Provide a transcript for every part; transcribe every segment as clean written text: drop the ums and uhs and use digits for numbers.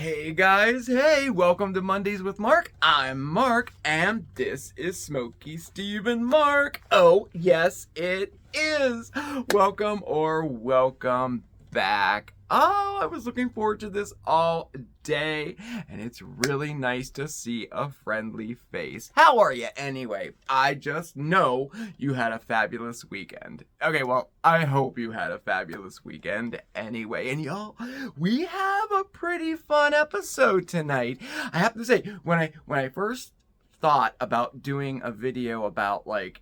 Hey guys, hey, welcome to Mondays with Mark. I'm Mark, and this is SmokeySteveAndMarc. Oh, yes, it is. Welcome back. Oh, I was looking forward to this all day, and it's really nice to see a friendly face. How are you anyway? I just know you had a fabulous weekend. Okay, well, I hope you had a fabulous weekend anyway. And y'all, we have a pretty fun episode tonight. I have to say, when I first thought about doing a video about, like,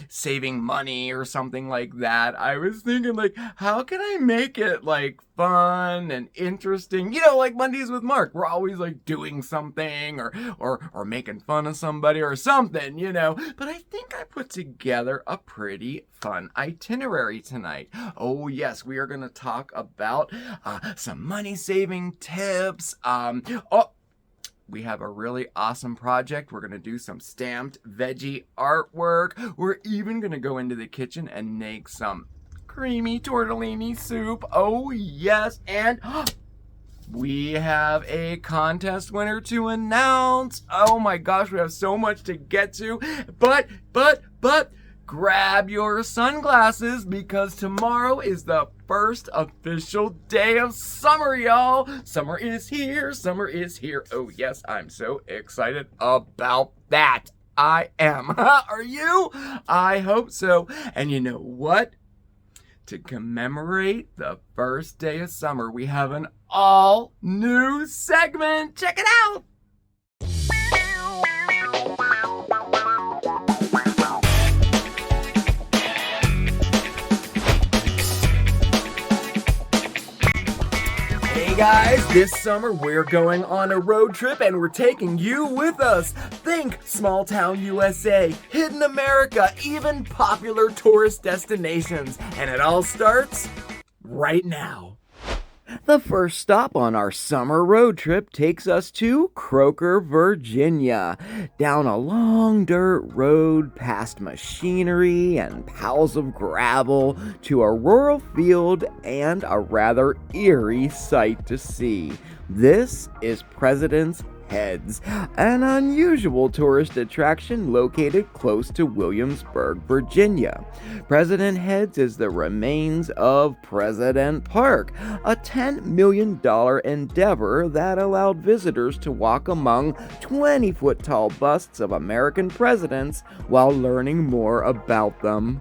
saving money or something like that, I was thinking, like, how can I make it, like, fun and interesting? Like Mondays with Mark, we're always, like, doing something or making fun of somebody or something, but I think I put together a pretty fun itinerary tonight. Oh yes, we are going to talk about some money saving tips. We have a really awesome project. We're going to do some stamped veggie artwork. We're even going to go into the kitchen and make some creamy tortellini soup. Oh, yes. And we have a contest winner to announce. Oh, my gosh. We have so much to get to. But, grab your sunglasses because tomorrow is the first official day of summer, y'all. Summer is here. Oh, yes, I'm so excited about that. I am. Are you? I hope so. And you know what? To commemorate the first day of summer, we have an all new segment. Check it out. Hey guys, this summer we're going on a road trip and we're taking you with us. Think small town USA, hidden America, even popular tourist destinations. And it all starts right now. The first stop on our summer road trip takes us to Croker, Virginia. Down a long dirt road past machinery and piles of gravel to a rural field and a rather eerie sight to see. This is President's Heads, an unusual tourist attraction located close to Williamsburg, Virginia. President Heads is the remains of President Park, a $10 million endeavor that allowed visitors to walk among 20-foot-tall busts of American presidents while learning more about them.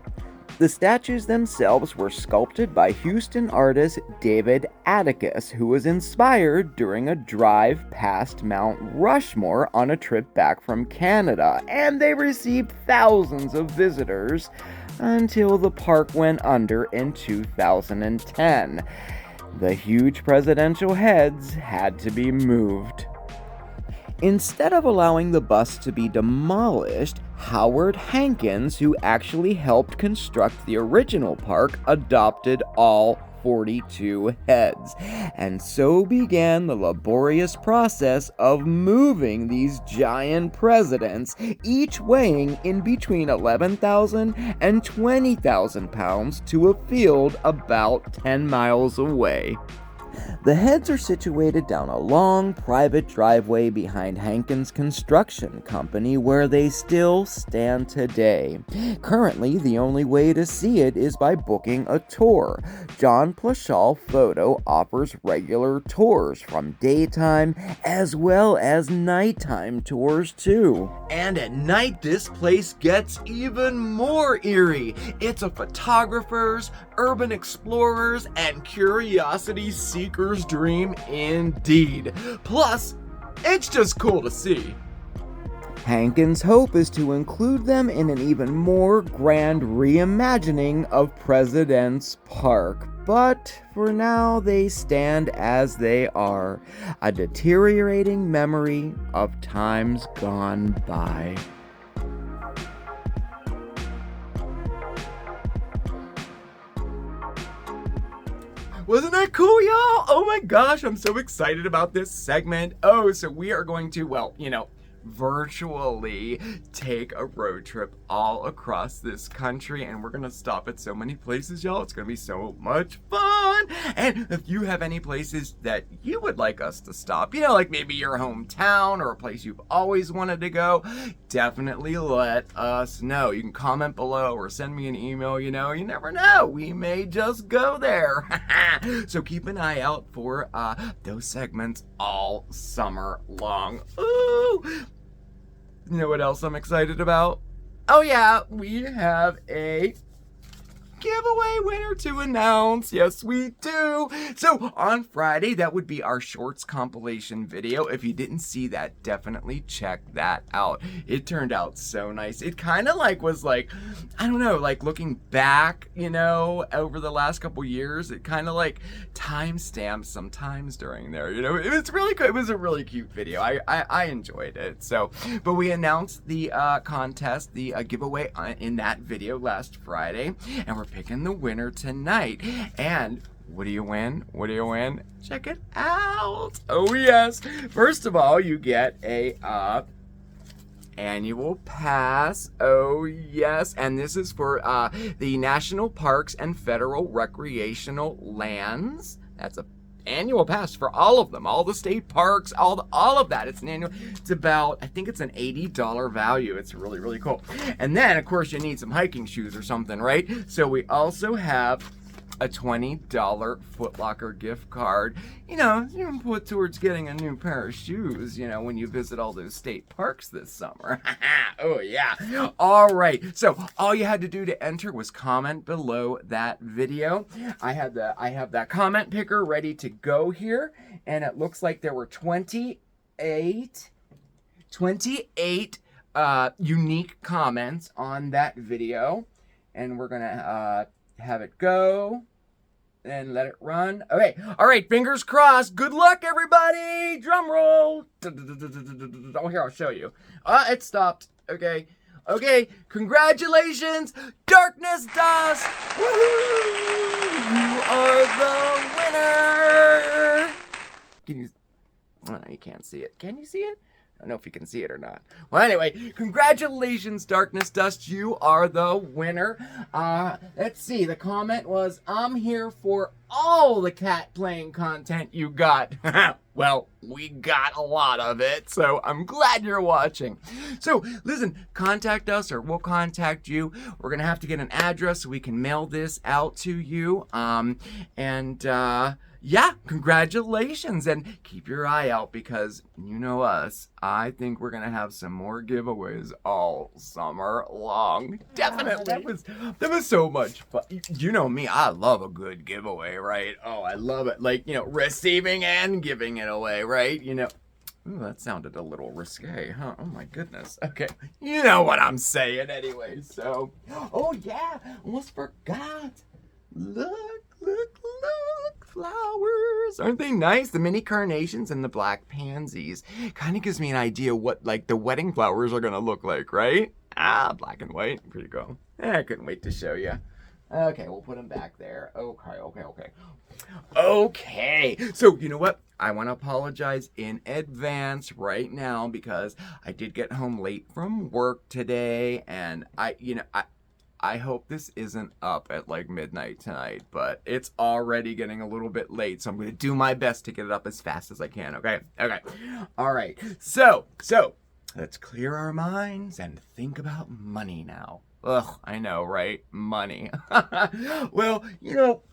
The statues themselves were sculpted by Houston artist David Atticus, who was inspired during a drive past Mount Rushmore on a trip back from Canada, and they received thousands of visitors until the park went under in 2010. The huge presidential heads had to be moved. Instead of allowing the bust to be demolished, Howard Hankins, who actually helped construct the original park, adopted all 42 heads. And so began the laborious process of moving these giant presidents, each weighing in between 11,000 and 20,000 pounds, to a field about 10 miles away. The heads are situated down a long private driveway behind Hankins Construction Company, where they still stand today. Currently, the only way to see it is by booking a tour. John Plashall Photo offers regular tours from daytime as well as nighttime tours too. And at night, this place gets even more eerie. It's a photographer's, urban explorers, and curiosity seeker's dream indeed. Plus, it's just cool to see. Hankins' hope is to include them in an even more grand reimagining of President's Park. But for now, they stand as they are, a deteriorating memory of times gone by. Wasn't that cool, y'all? Oh my gosh, I'm so excited about this segment. Oh, so we are going to, virtually take a road trip all across this country, and we're gonna stop at so many places, y'all. It's gonna be so much fun. And if you have any places that you would like us to stop, you know, like maybe your hometown or a place you've always wanted to go, definitely let us know. You can comment below or send me an email. You know, you never know, we may just go there. So keep an eye out for those segments all summer long. Ooh! You know what else I'm excited about? Oh yeah, we have a giveaway winner to announce. Yes, we do. So on Friday, that would be our shorts compilation video. If you didn't see that, definitely check that out. It turned out so nice. It kind of like was like, I don't know, like looking back, you know, over the last couple years, it kind of like timestamps sometimes during there, you know. It was really good. It was a really cute video. I enjoyed it. So, but we announced the contest, the giveaway in that video last Friday, and we're picking the winner tonight. And what do you win? What do you win? Check it out. Oh yes. First of all, you get a annual pass. Oh yes. And this is for the National Parks and Federal Recreational Lands. That's a annual pass for all of them, all the state parks, all of that. It's an annual. It's about, I think it's an $80 value. It's really, really cool. And then of course you need some hiking shoes or something, right? So we also have a $20 Foot Locker gift card. You know, you can put towards getting a new pair of shoes, you know, when you visit all those state parks this summer. Oh yeah. All right. So all you had to do to enter was comment below that video. I have that comment picker ready to go here, and it looks like there were 28 unique comments on that video, and we're gonna have it go and let it run. Okay, all right, fingers crossed. Good luck, everybody. Drum roll. Oh, here, I'll show you. It stopped. Okay, congratulations, Darkness Dust. Woohoo! You are the winner. Can you? Oh, no, you can't see it. Can you see it? I don't know if you can see it or not. Well, anyway, congratulations, Darkness Dust. You are the winner. Let's see. The comment was, I'm here for all the cat playing content you got. Well, we got a lot of it, so I'm glad you're watching. So, listen, contact us or we'll contact you. We're going to have to get an address so we can mail this out to you. Yeah, congratulations, and keep your eye out because you know us. I think we're gonna have some more giveaways all summer long. Definitely. That was so much fun. You know me, I love a good giveaway, right? Oh, I love it. Like, you know, receiving and giving it away, right? You know. Ooh, that sounded a little risque, huh? Oh my goodness. Okay, you know what I'm saying anyway. So, oh yeah, almost forgot. Look. Flowers. Aren't they nice? The mini carnations and the black pansies. Kind of gives me an idea what, like, the wedding flowers are going to look like, right? Black and white. Pretty cool. I couldn't wait to show you. Okay, we'll put them back there. Okay. So, you know what? I want to apologize in advance right now because I did get home late from work today, and I hope this isn't up at like midnight tonight, but it's already getting a little bit late, so I'm going to do my best to get it up as fast as I can, okay? All right. So, let's clear our minds and think about money now. Ugh, I know, right? Money. Well, you know,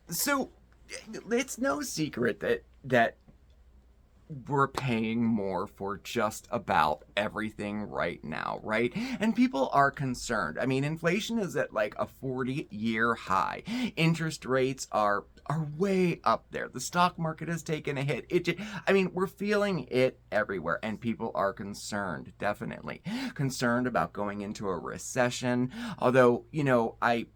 so it's no secret that we're paying more for just about everything right now, right? And people are concerned. I mean, inflation is at like a 40-year high. Interest rates are way up there. The stock market has taken a hit. We're feeling it everywhere, and people are concerned, definitely. Concerned about going into a recession. Although, you know, I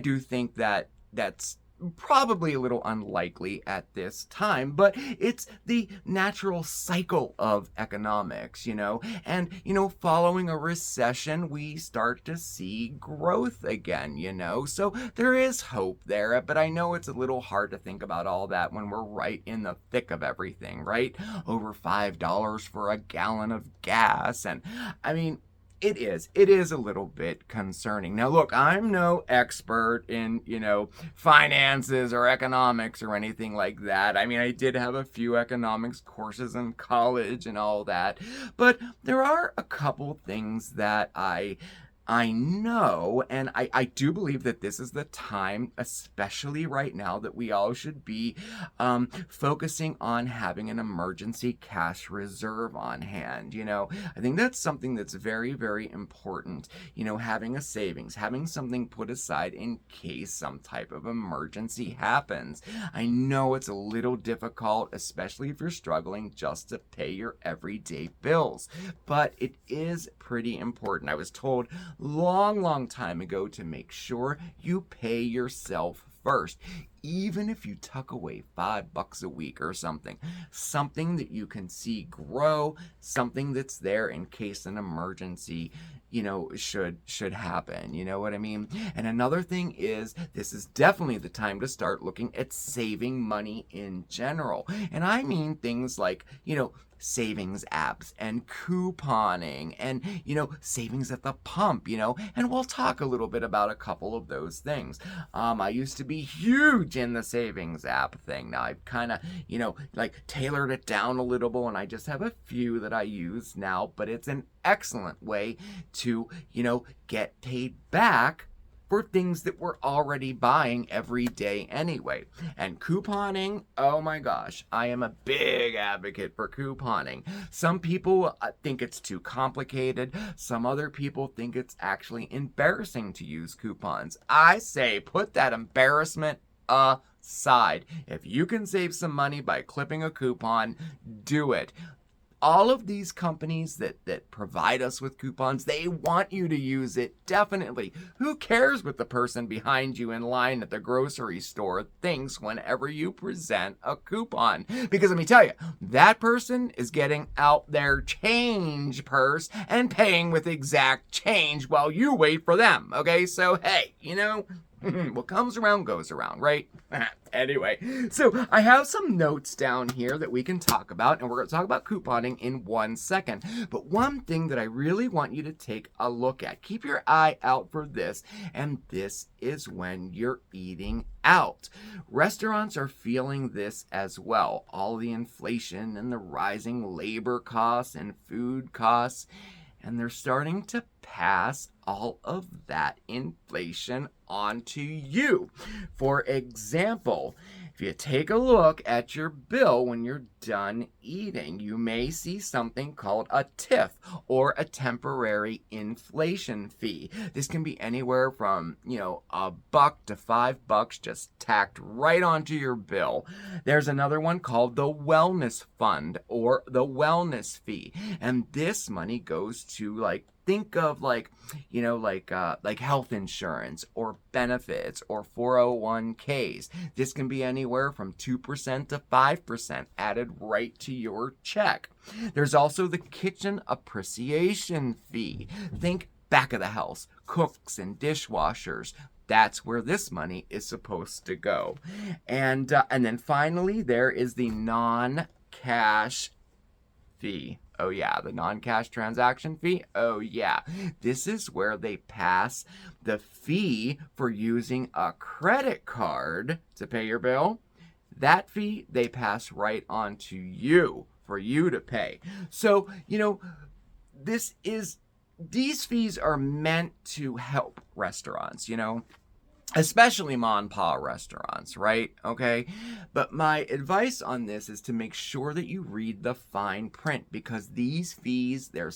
do think that that's probably a little unlikely at this time, but it's the natural cycle of economics, and, following a recession, we start to see growth again, so there is hope there, but I know it's a little hard to think about all that when we're right in the thick of everything, right? Over $5 for a gallon of gas, and I mean, it is a little bit concerning. Now, look, I'm no expert in, finances or economics or anything like that. I mean, I did have a few economics courses in college and all that, but there are a couple things that I know, and I do believe that this is the time, especially right now, that we all should be focusing on having an emergency cash reserve on hand. I think that's something that's very, very important. Having a savings, having something put aside in case some type of emergency happens. I know it's a little difficult, especially if you're struggling just to pay your everyday bills, but it is pretty important. I was told long time ago to make sure you pay yourself first, even if you tuck away $5 a week or something that you can see grow, something that's there in case an emergency should happen. You know what I mean? And another thing is, this is definitely the time to start looking at saving money in general. And I mean things like, savings apps and couponing and, savings at the pump, and we'll talk a little bit about a couple of those things. I used to be huge in the savings app thing. Now I've kind of, tailored it down a little bit, and I just have a few that I use now, but it's an excellent way to, get paid back for things that we're already buying every day anyway. And couponing, oh my gosh, I am a big advocate for couponing. Some people think it's too complicated. Some other people think it's actually embarrassing to use coupons. I say put that embarrassment aside. If you can save some money by clipping a coupon, do it. All of these companies that provide us with coupons, they want you to use it, definitely. Who cares what the person behind you in line at the grocery store thinks whenever you present a coupon? Because let me tell you, that person is getting out their change purse and paying with exact change while you wait for them, okay? So, hey, what comes around goes around, right? Anyway, so I have some notes down here that we can talk about, and we're going to talk about couponing in 1 second. But one thing that I really want you to take a look at, keep your eye out for this, and this is when you're eating out. Restaurants are feeling this as well. All the inflation and the rising labor costs and food costs, and they're starting to pass all of that inflation onto you. For example, if you take a look at your bill when you're done eating, you may see something called a TIF, or a temporary inflation fee. This can be anywhere from, $1 to $5 just tacked right onto your bill. There's another one called the wellness fund, or the wellness fee. And this money goes to think of like health insurance or benefits or 401ks. This can be anywhere from 2% to 5% added right to your check. There's also the kitchen appreciation fee. Think back of the house, cooks and dishwashers. That's where this money is supposed to go. And then finally, there is the non-cash fee. Oh yeah, the non-cash transaction fee. Oh yeah, this is where they pass the fee for using a credit card to pay your bill. That fee they pass right on to you for you to pay. So, these fees are meant to help restaurants, especially mom and pop restaurants, right? Okay. But my advice on this is to make sure that you read the fine print, because these fees, they're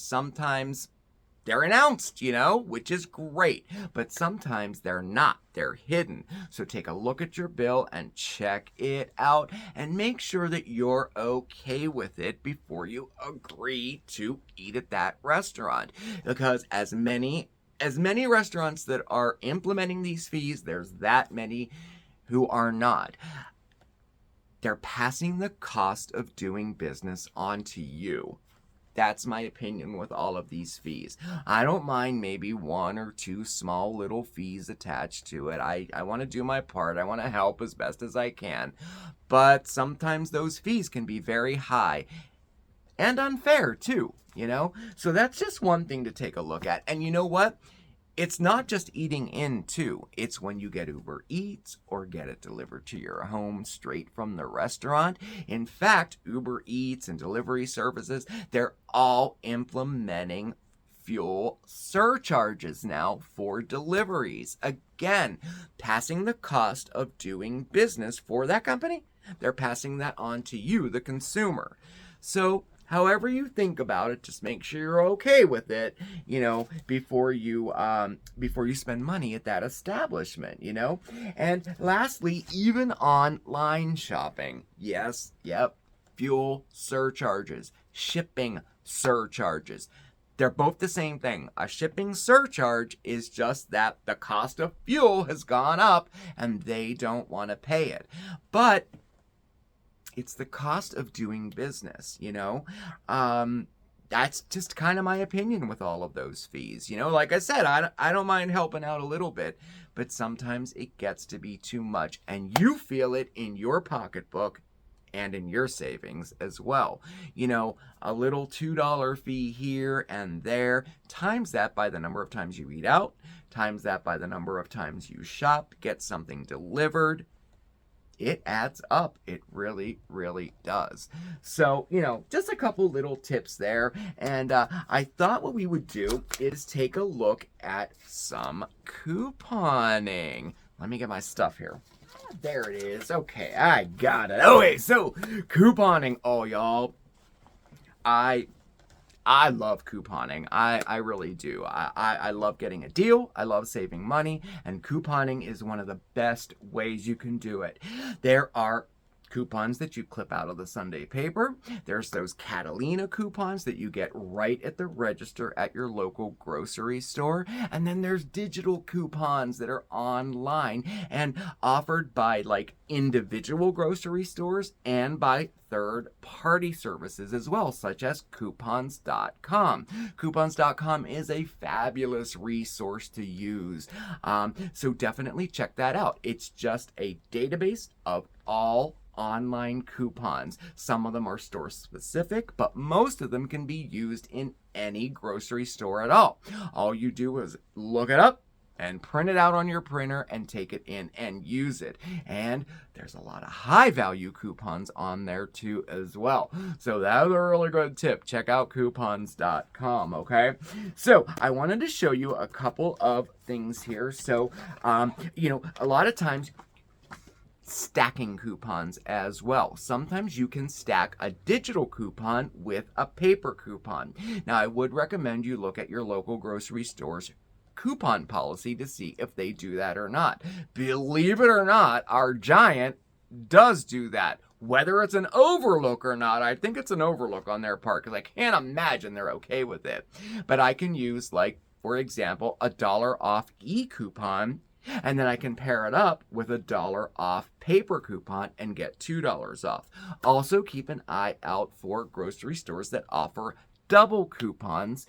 announced, which is great, but sometimes they're not. They're hidden. So take a look at your bill and check it out and make sure that you're okay with it before you agree to eat at that restaurant. Because as many restaurants that are implementing these fees, there's that many who are not. They're passing the cost of doing business on to you. That's my opinion with all of these fees. I don't mind maybe one or two small little fees attached to it. I want to do my part. I want to help as best as I can. But sometimes those fees can be very high and unfair too, So that's just one thing to take a look at. And you know what? It's not just eating in too. It's when you get Uber Eats or get it delivered to your home straight from the restaurant. In fact, Uber Eats and delivery services, they're all implementing fuel surcharges now for deliveries. Again, passing the cost of doing business for that company, they're passing that on to you, the consumer. So however you think about it, just make sure you're okay with it, before you spend money at that establishment, And lastly, even online shopping. Yes, yep, fuel surcharges, shipping surcharges. They're both the same thing. A shipping surcharge is just that the cost of fuel has gone up and they don't want to pay it. But it's the cost of doing business, That's just kind of my opinion with all of those fees. Like I said, I don't mind helping out a little bit, but sometimes it gets to be too much. And you feel it in your pocketbook and in your savings as well. A little $2 fee here and there, times that by the number of times you eat out, times that by the number of times you shop, get something delivered. It adds up. It really, really does. So, just a couple little tips there. And I thought what we would do is take a look at some couponing. Let me get my stuff here. There it is. Okay, I got it. Okay, so couponing. Oh, y'all. I love couponing. I really do. I love getting a deal. I love saving money. And couponing is one of the best ways you can do it. There are coupons that you clip out of the Sunday paper. There's those Catalina coupons that you get right at the register at your local grocery store. And then there's digital coupons that are online and offered by individual grocery stores and by third-party services as well, such as coupons.com. Coupons.com is a fabulous resource to use. So definitely check that out. It's just a database of all online coupons. Some of them are store specific, but most of them can be used in any grocery store at all. All you do is look it up and print it out on your printer and take it in and use it. And there's a lot of high value coupons on there too as well. So that's a really good tip. Check out coupons.com, okay? So I wanted to show you a couple of things here. So, a lot of times stacking coupons as well. Sometimes you can stack a digital coupon with a paper coupon. Now, I would recommend you look at your local grocery store's coupon policy to see if they do that or not. Believe it or not, our Giant does do that. Whether it's an overlook or not, I think it's an overlook on their part because I can't imagine they're okay with it. But I can use, for example, a $1 off e-coupon, and then I can pair it up with a $1 off paper coupon and get $2 off. Also, keep an eye out for grocery stores that offer double coupons,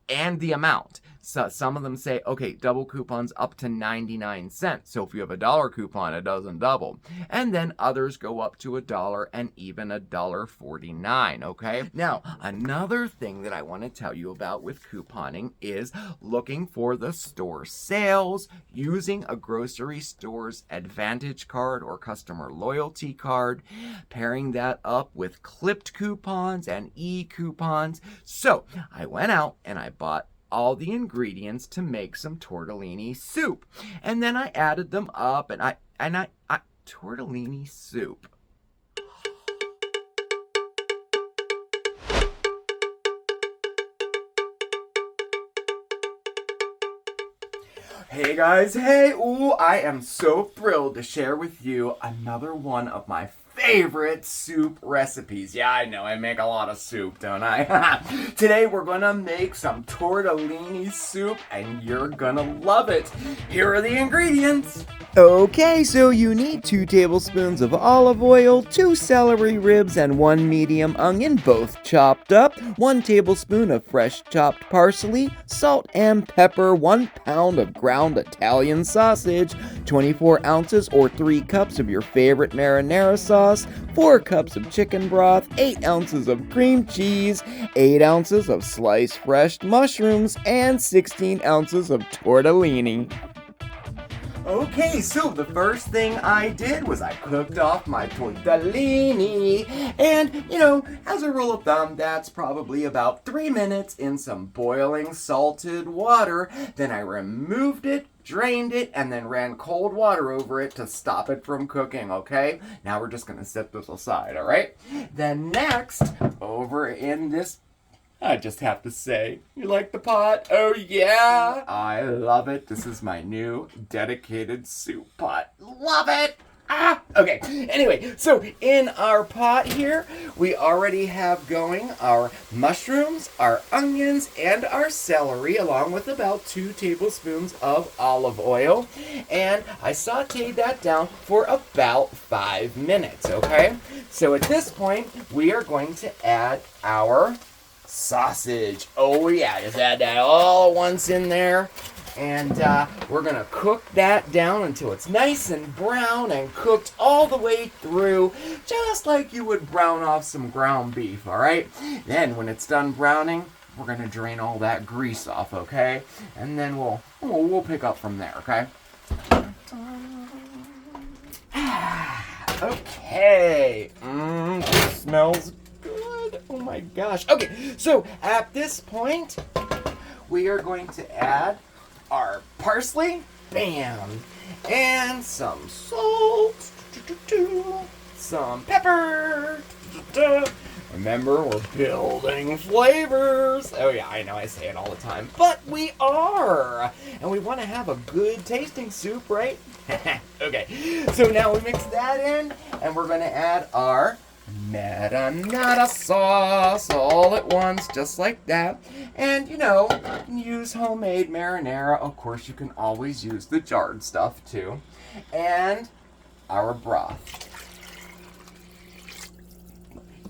and the amount. So some of them say, okay, double coupons up to 99 cents. So if you have a $1 coupon, it doesn't double. And then others go up to $1 and even $1.49, okay? Now, another thing that I want to tell you about with couponing is looking for the store sales, using a grocery store's Advantage card or customer loyalty card, pairing that up with clipped coupons and e-coupons. So I went out and I bought all the ingredients to make some tortellini soup. And then I added them up and I tortellini soup. Hey guys, hey, I am so thrilled to share with you another one of my favorite soup recipes. Yeah, I know, I make a lot of soup, don't I? Today we're gonna make some tortellini soup and you're gonna love it. Here are the ingredients. Okay, so you need 2 tablespoons of olive oil, 2 celery ribs, and 1 medium onion, both chopped up, 1 tablespoon of fresh chopped parsley, salt and pepper, 1 pound of ground Italian sausage, 24 ounces or 3 cups of your favorite marinara sauce, 4 cups of chicken broth, 8 ounces of cream cheese, 8 ounces of sliced fresh mushrooms, and 16 ounces of tortellini. Okay, so the first thing I did was I cooked off my tortellini, and, as a rule of thumb, that's probably about 3 minutes in some boiling salted water. Then I removed it, drained it, and then ran cold water over it to stop it from cooking, okay? Now we're just gonna set this aside, alright? Then next, over in this, I just have to say, you like the pot? Oh yeah! I love it. This is my new dedicated soup pot. Love it! Okay, anyway, so in our pot here, we already have going our mushrooms, our onions, and our celery, along with about 2 tablespoons of olive oil. And I sauteed that down for about 5 minutes, okay? So at this point, we are going to add our sausage. Oh yeah, just add that all at once in there. And we're gonna cook that down until it's nice and brown and cooked all the way through, just like you would brown off some ground beef, alright? Then when it's done browning, we're gonna drain all that grease off, okay? And then we'll pick up from there, okay? Okay. This smells good. Oh my gosh. Okay, so at this point, we are going to add our parsley, bam, and some salt, some pepper. Remember, we're building flavors. Oh yeah, I know I say it all the time, but we are. And we want to have a good tasting soup, right? Okay, so now we mix that in, and we're going to add our marinara sauce all at once, just like that. And you can use homemade marinara. Of course, you can always use the jarred stuff too. And our broth.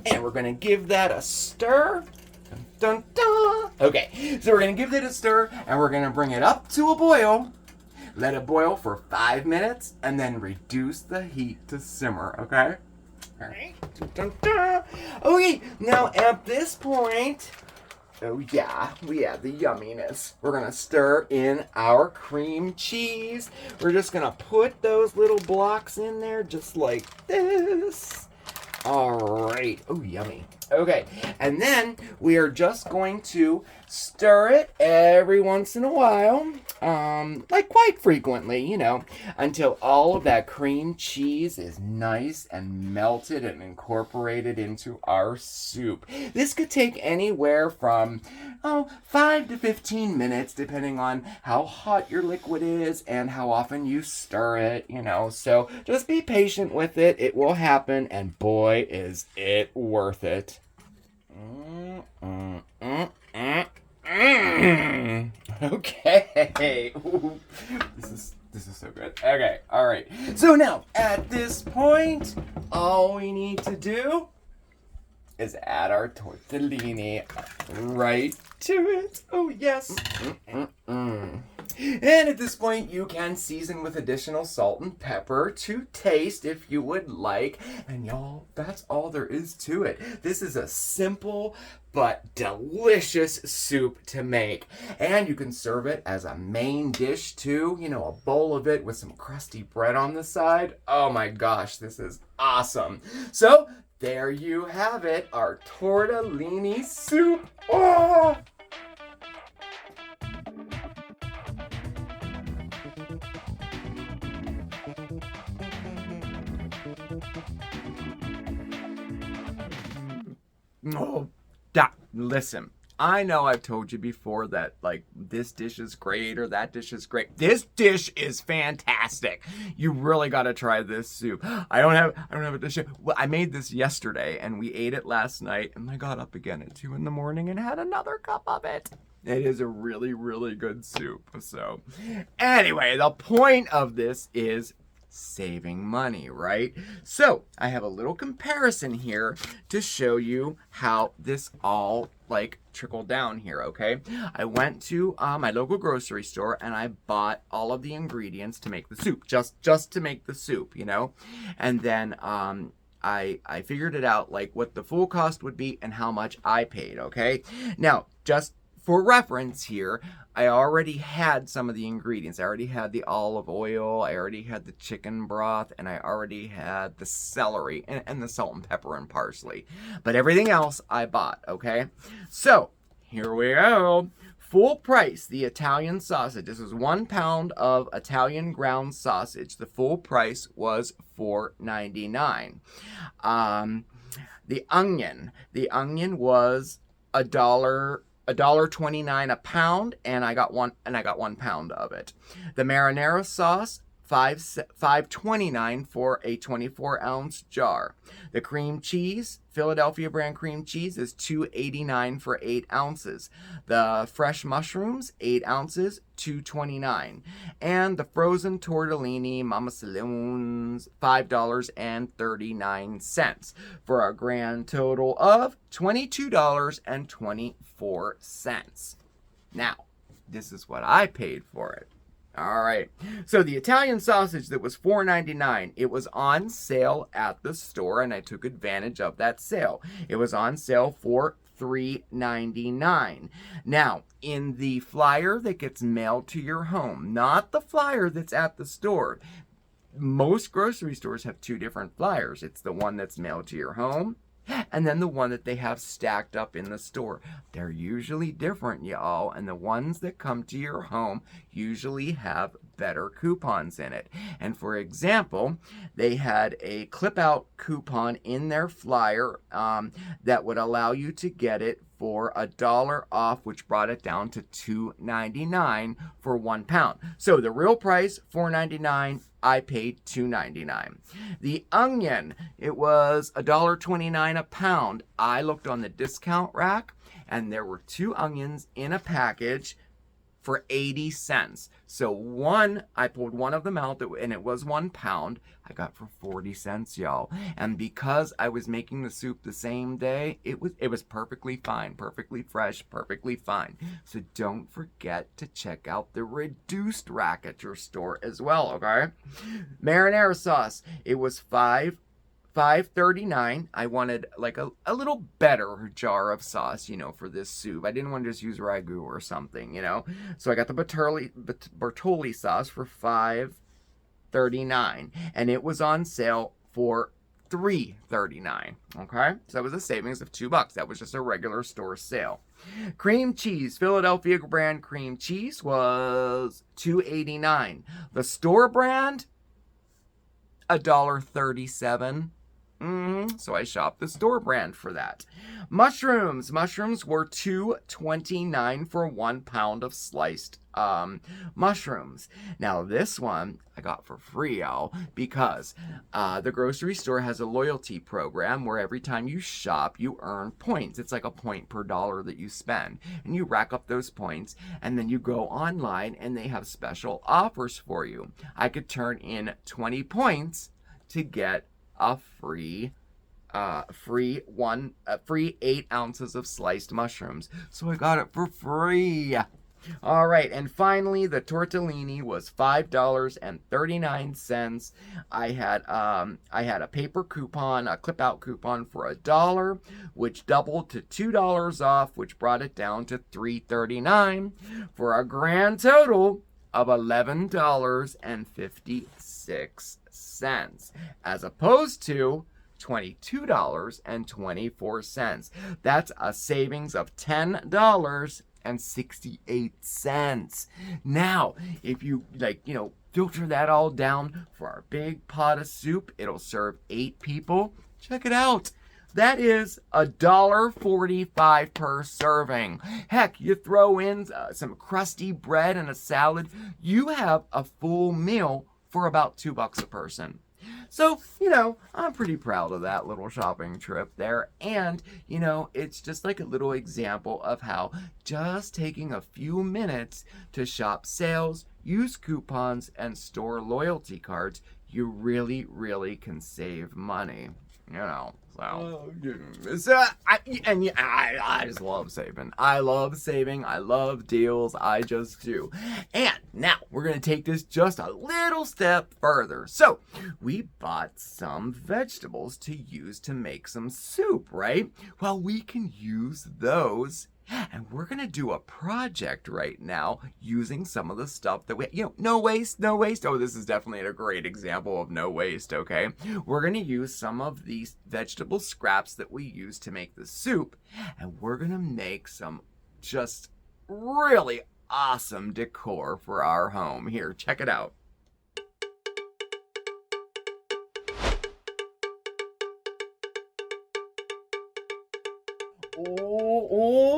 And we're gonna give that a stir. Dun, dun, dun. Okay, so we're gonna give it a stir, and we're gonna bring it up to a boil. Let it boil for 5 minutes, and then reduce the heat to simmer, okay? Alright. Okay, now at this point, oh yeah, we add the yumminess. We're gonna stir in our cream cheese. We're just gonna put those little blocks in there just like this. Alright, oh yummy. Okay, and then we are just going to stir it every once in a while, like quite frequently, until all of that cream cheese is nice and melted and incorporated into our soup. This could take anywhere from, 5 to 15 minutes, depending on how hot your liquid is and how often you stir it, so just be patient with it. It will happen, and boy, is it worth it. Okay. Ooh, this is so good. Okay, all right. So now at this point, all we need to do is add our tortellini right to it. Oh yes. And at this point, you can season with additional salt and pepper to taste if you would like. And y'all, that's all there is to it. This is a simple but delicious soup to make. And you can serve it as a main dish too. A bowl of it with some crusty bread on the side. Oh my gosh, this is awesome. So there you have it, our tortellini soup. Oh! Oh, listen, I know I've told you before that, like, this dish is great or that dish is great. This dish is fantastic. You really got to try this soup. I don't have a dish. Well, I made this yesterday and we ate it last night, and I got up again at 2 a.m. and had another cup of it. It is a really, really good soup. So anyway, the point of this is saving money, right? So I have a little comparison here to show you how this all like trickled down here, okay? I went to my local grocery store and I bought all of the ingredients to make the soup, just to make the soup, you know? And then I figured it out, like what the full cost would be and how much I paid, okay? Now, just for reference here, I already had some of the ingredients. I already had the olive oil, I already had the chicken broth, and I already had the celery and the salt and pepper and parsley. But everything else I bought, okay? So, here we go. Full price, the Italian sausage. This is 1 pound of Italian ground sausage. The full price was $4.99. The onion was $1.29 a pound, and I got 1 pound of it. The marinara sauce, $5.29 for a 24-ounce jar. The cream cheese, Philadelphia brand cream cheese, is $2.89 for 8 ounces. The fresh mushrooms, 8 ounces, $2.29. And the frozen tortellini, Mama Saloons, $5.39 for a grand total of $22.24. Now, this is what I paid for it. All right. So the Italian sausage that was $4.99, it was on sale at the store, and I took advantage of that sale. It was on sale for $3.99. Now, in the flyer that gets mailed to your home, not the flyer that's at the store. Most grocery stores have 2 different flyers. It's the one that's mailed to your home, and then the one that they have stacked up in the store. They're usually different, y'all, and the ones that come to your home usually have better coupons in it. And for example, they had a clip-out coupon in their flyer that would allow you to get it for $1 off, which brought it down to $2.99 for 1 pound. So the real price, $4.99. I paid $2.99. The onion, it was $1.29 a pound. I looked on the discount rack, and there were 2 onions in a package for 80 cents. So I pulled one of them out, and it was 1 pound. I got for 40 cents, y'all. And because I was making the soup the same day, it was perfectly fine, perfectly fresh, perfectly fine. So don't forget to check out the reduced rack at your store as well, okay? Marinara sauce, it was $5.39. I wanted like a little better jar of sauce, you know, for this soup. I didn't want to just use ragu or something, you know. So I got the Bertolli sauce for $5.39, and it was on sale for $3.39. Okay, so that was a savings of $2. That was just a regular store sale. Cream cheese, Philadelphia brand cream cheese, was $2.89. The store brand, $1.37. So I shopped the store brand for that. Mushrooms were $2.29 for 1 pound of sliced mushrooms. Now this one I got for free, y'all, because the grocery store has a loyalty program where every time you shop, you earn points. It's like a point per dollar that you spend, and you rack up those points, and then you go online and they have special offers for you. I could turn in 20 points to get a free 8 ounces of sliced mushrooms. So I got it for free. All right, and finally, the tortellini was $5.39. I had a paper coupon, a clip-out coupon for $1, which doubled to $2 off, which brought it down to $3.39 for a grand total of $11.56, as opposed to $22.24. That's a savings of $10.68. Now, if you filter that all down for our big pot of soup, it'll serve 8 people. Check it out. That is $1.45 per serving. Heck, you throw in some crusty bread and a salad, you have a full meal for about $2 a person. So, I'm pretty proud of that little shopping trip there. And, it's just like a little example of how just taking a few minutes to shop sales, use coupons, and store loyalty cards, you really, really can save money. I just love saving. I love saving. I love deals. I just do. And now we're going to take this just a little step further. So we bought some vegetables to use to make some soup, right? Well, we can use those. And we're going to do a project right now using some of the stuff that we, no waste, no waste. Oh, this is definitely a great example of no waste, okay? We're going to use some of these vegetable scraps that we use to make the soup, and we're going to make some just really awesome decor for our home. Here, check it out.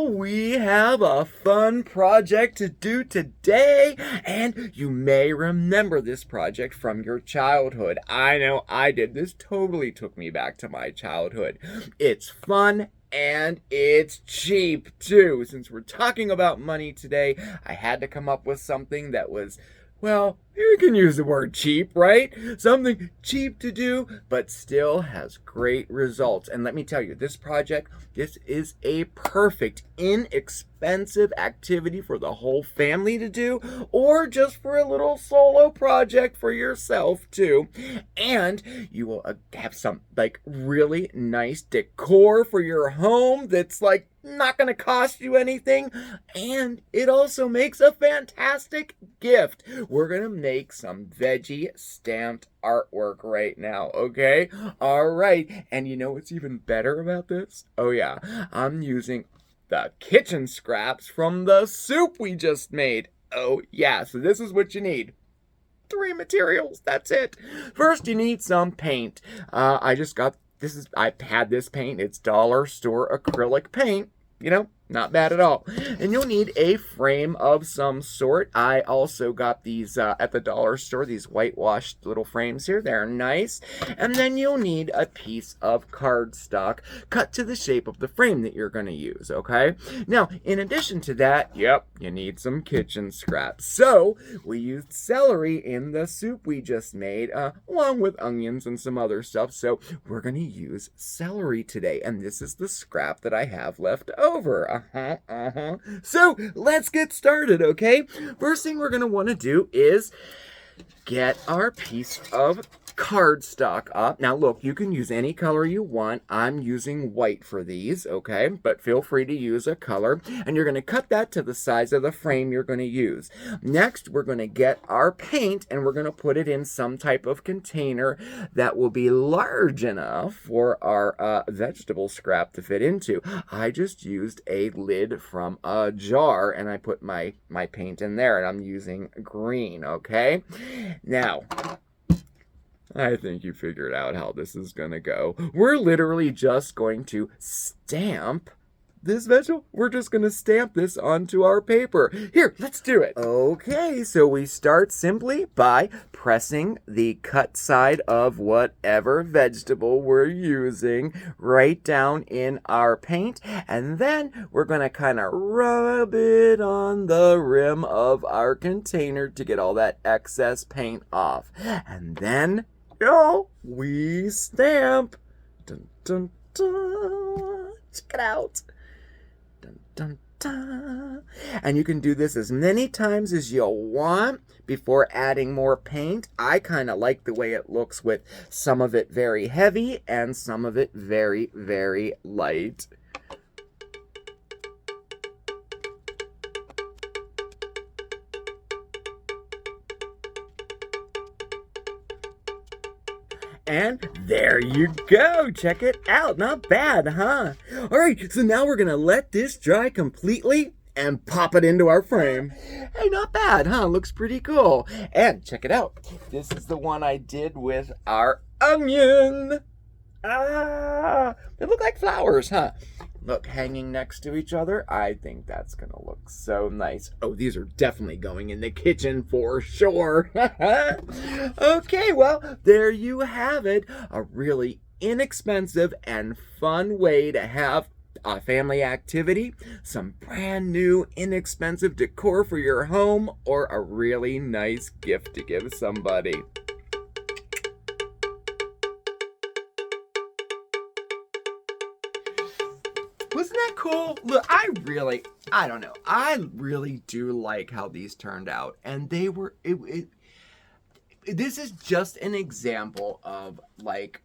We have a fun project to do today, and you may remember this project from your childhood. I know I did. This totally took me back to my childhood. It's fun and it's cheap too. Since we're talking about money today, I had to come up with something that was, well, you can use the word cheap, right? Something cheap to do, but still has great results. And let me tell you, this project, this is a perfect, inexpensive activity for the whole family to do, or just for a little solo project for yourself too. And you will have some really nice decor for your home that's not going to cost you anything. And it also makes a fantastic gift. We're going to make some Veggie stamped artwork right now, okay? All right. And you know what's even better about this? Oh yeah, I'm using the kitchen scraps from the soup we just made. Oh yeah, so this is what you need. 3 materials, that's it. First, you need some paint. I had this paint. It's dollar store acrylic paint. Not bad at all. And you'll need a frame of some sort. I also got these at the dollar store, these whitewashed little frames here. They're nice. And then you'll need a piece of cardstock cut to the shape of the frame that you're going to use, okay? Now, in addition to that, you need some kitchen scraps. So, we used celery in the soup we just made, along with onions and some other stuff. So, we're going to use celery today. And this is the scrap that I have left over. So, let's get started, okay? First thing we're going to want to do is get our piece of cardstock up. Now, look, you can use any color you want. I'm using white for these, okay? But feel free to use a color. And you're going to cut that to the size of the frame you're going to use. Next, we're going to get our paint, and we're going to put it in some type of container that will be large enough for our vegetable scrap to fit into. I just used a lid from a jar, and I put my paint in there, and I'm using green, okay? Now, I think you figured out how this is going to go. We're literally just going to stamp this vegetable. We're just going to stamp this onto our paper. Here, let's do it. Okay, so we start simply by pressing the cut side of whatever vegetable we're using right down in our paint. And then we're going to kind of rub it on the rim of our container to get all that excess paint off. And then we stamp. Dun, dun, dun. Check it out. Dun, dun, dun. And you can do this as many times as you want before adding more paint. I kind of like the way it looks with some of it very heavy and some of it very, very light. And there you go. Check it out. Not bad, huh? All right, so now we're going to let this dry completely and pop it into our frame. Hey, not bad, huh? Looks pretty cool. And check it out. This is the one I did with our onion. They look like flowers, huh? Look, hanging next to each other. I think that's gonna look so nice. Oh, these are definitely going in the kitchen for sure. Okay, well, there you have it. A really inexpensive and fun way to have a family activity, some brand new inexpensive decor for your home, or a really nice gift to give somebody. Wasn't that cool? Look, I don't know. I really do like how these turned out. And they were, this is just an example of like,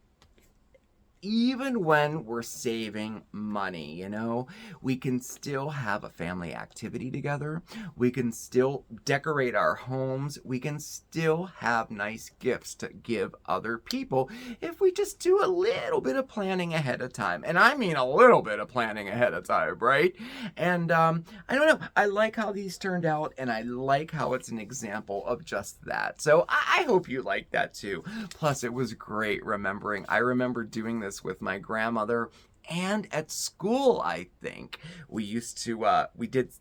even when we're saving money, you know, we can still have a family activity together. We can still decorate our homes. We can still have nice gifts to give other people if we just do a little bit of planning ahead of time. And I mean a little bit of planning ahead of time, right? And I don't know. I like how these turned out, and I like how it's an example of just that. So I hope you like that too. Plus, it was great remembering. I remember doing this with my grandmother, and at school, I think we used to we did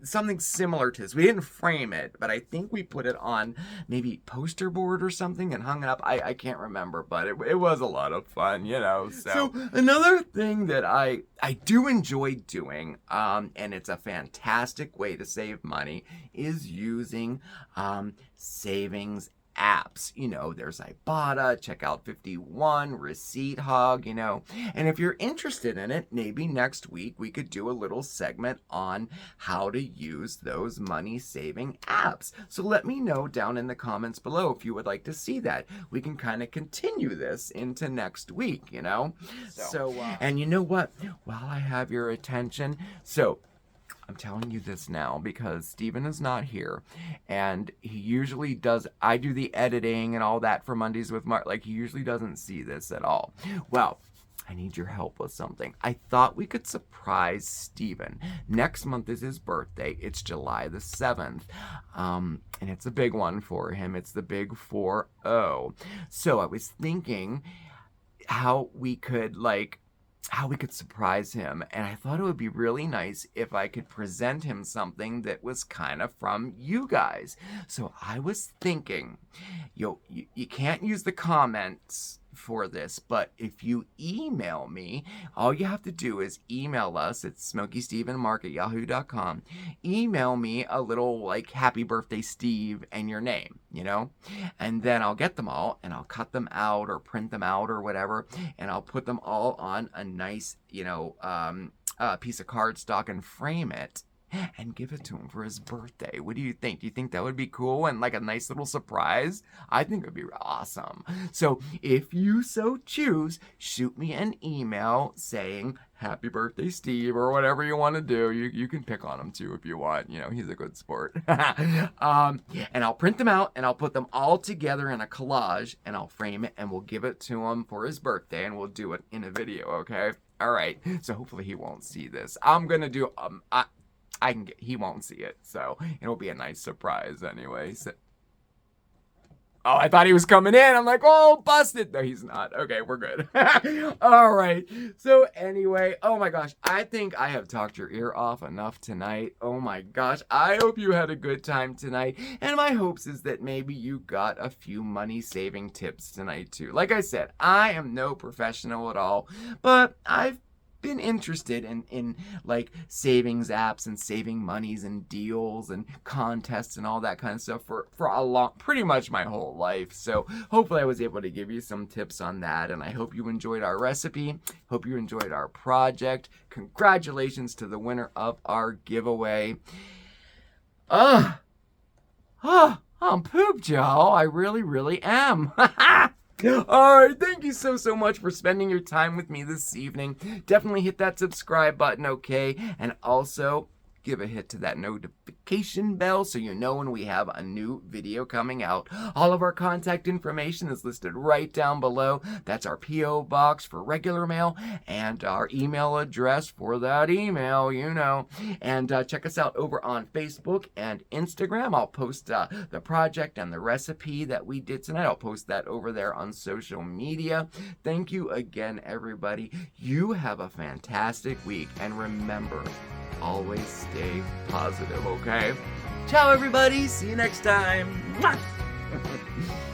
something similar to this. We didn't frame it, but I think we put it on maybe poster board or something and hung it up. I can't remember, but it was a lot of fun, you know. So another thing that I do enjoy doing, and it's a fantastic way to save money, is using savings apps. You know, there's Ibotta, Checkout 51, Receipt Hog, you know. And if you're interested in it, maybe next week we could do a little segment on how to use those money saving apps. So let me know down in the comments below if you would like to see that. We can kind of continue this into next week, you know. And you know what? While I have your attention, I'm telling you this now because Steven is not here, and he usually does, I do the editing and all that for Mondays with Marc, like he usually doesn't see this at all. Well, I need your help with something. I thought we could surprise Steven. Next month is his birthday. It's July the 7th, and it's a big one for him. It's the big 4-0. So I was thinking how we could surprise him, and I thought it would be really nice if I could present him something that was kind of from you guys. So I was thinking, you can't use the comments for this, but if you email me, all you have to do is email us at SmokeySteveAndMarc@yahoo.com. Email me a little like happy birthday Steve and your name, you know, and then I'll get them all and I'll cut them out or print them out or whatever, and I'll put them all on a nice, you know, piece of cardstock and frame it and give it to him for his birthday. What do you think? Do you think that would be cool and like a nice little surprise? I think it would be awesome. So if you so choose, shoot me an email saying happy birthday Steve or whatever you want to do. You can pick on him too if you want. You know, he's a good sport. And I'll print them out and I'll put them all together in a collage and I'll frame it and we'll give it to him for his birthday and we'll do it in a video, okay? All right. So hopefully he won't see this. I'm going to do he won't see it, so it'll be a nice surprise anyway. So, oh, I thought he was coming in. I'm like, oh, busted. No, he's not. Okay, we're good. All right. So anyway, oh my gosh, I think I have talked your ear off enough tonight. Oh my gosh, I hope you had a good time tonight. And my hopes is that maybe you got a few money saving tips tonight too. Like I said, I am no professional at all, but I've been interested in like savings apps and saving monies and deals and contests and all that kind of stuff for pretty much my whole life. So hopefully I was able to give you some tips on that, and I hope you enjoyed our recipe. Hope you enjoyed our project. Congratulations to the winner of our giveaway. I'm pooped, y'all. I really am. All right, thank you so much for spending your time with me this evening. Definitely hit that subscribe button, okay? And also, give a hit to that notification bell so you know when we have a new video coming out. All of our contact information is listed right down below. That's our P.O. box for regular mail and our email address for that email, you know. And check us out over on Facebook and Instagram. I'll post the project and the recipe that we did tonight. I'll post that over there on social media. Thank you again, everybody. You have a fantastic week, and remember, always stay positive, okay? Ciao, everybody. See you next time. Mwah!